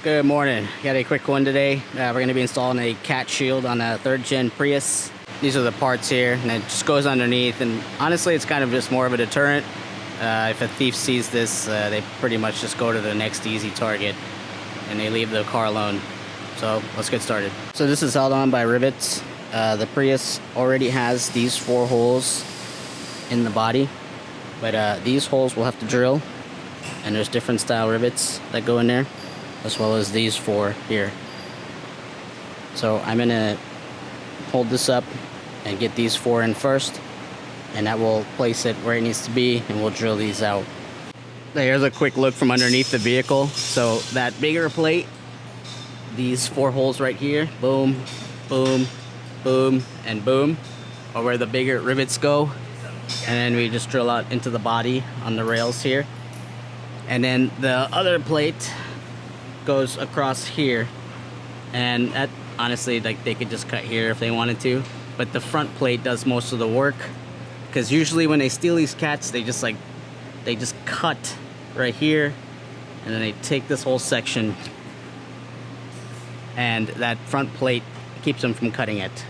Good morning. Got a quick one today. We're going to be installing a cat shield on a 3rd gen Prius. These are the parts here, and it just goes underneath. And honestly, it's kind of just more of a deterrent. If a thief sees this, they pretty much just go to the next easy target, and they leave the car alone. So let's get started. So this is held on by rivets. The Prius already has these 4 holes in the body, but these holes will have to drill, and there's different style rivets that go in there, as well as these 4 here. So I'm gonna hold this up and get these 4 in first, and that will place it where it needs to be, and we'll drill these out. Here's a quick look from underneath the vehicle. So that bigger plate, these 4 holes right here, boom, boom, boom, and boom, are where the bigger rivets go. And then we just drill out into the body on the rails here. And then the other plate goes across here, and that honestly, like, they could just cut here if they wanted to, but the front plate does most of the work, because usually when they steal these cats, they just cut right here, and then they take this whole section, and that front plate keeps them from cutting it.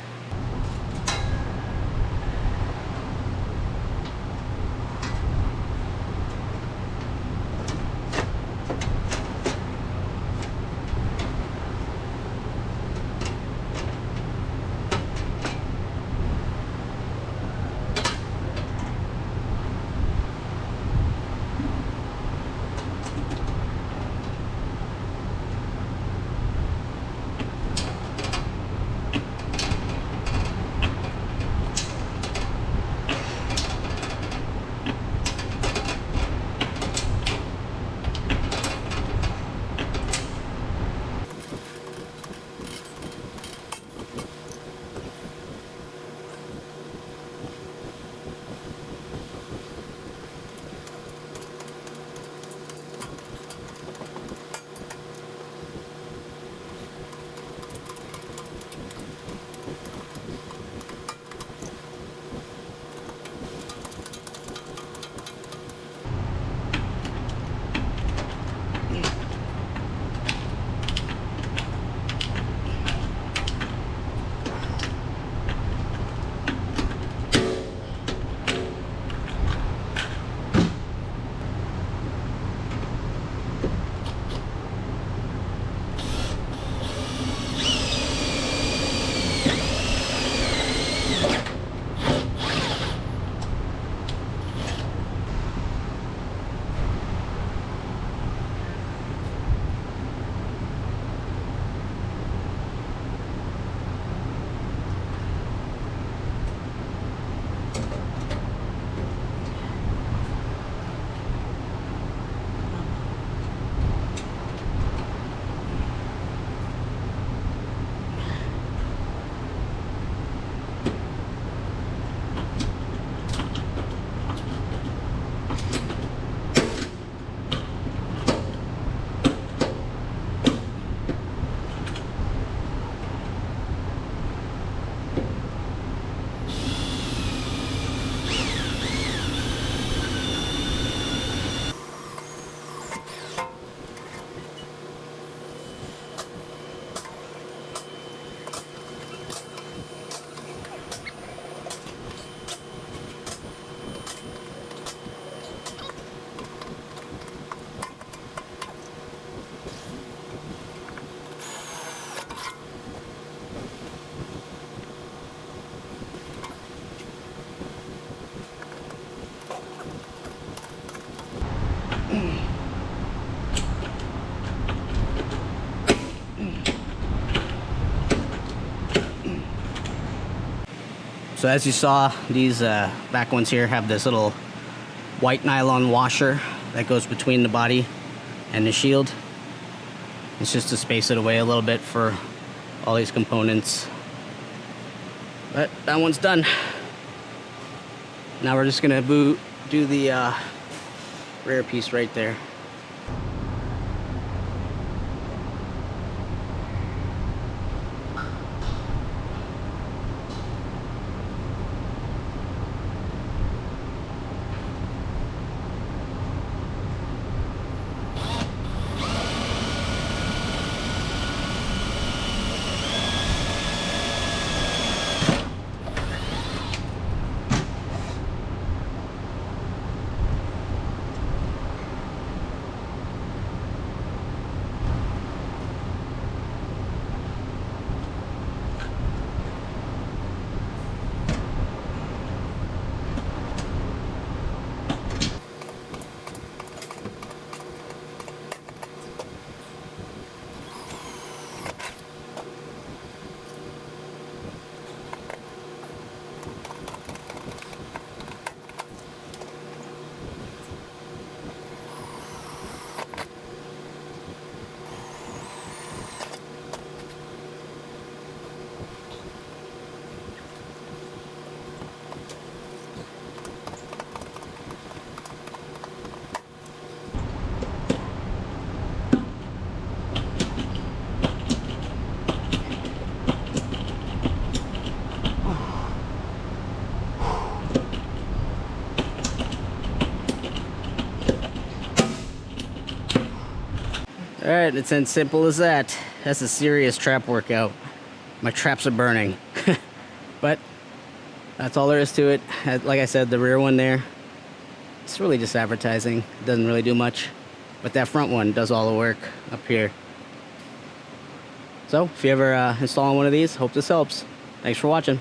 So as you saw, these back ones here have this little white nylon washer that goes between the body and the shield. It's just to space it away a little bit for all these components. But that one's done. Now we're just gonna do the rear piece right there. Alright, it's as simple as that. That's a serious trap workout. My traps are burning. But that's all there is to it. Like I said, the rear one there, it's really just advertising. It doesn't really do much. But that front one does all the work up here. So, if you ever install one of these, hope this helps. Thanks for watching.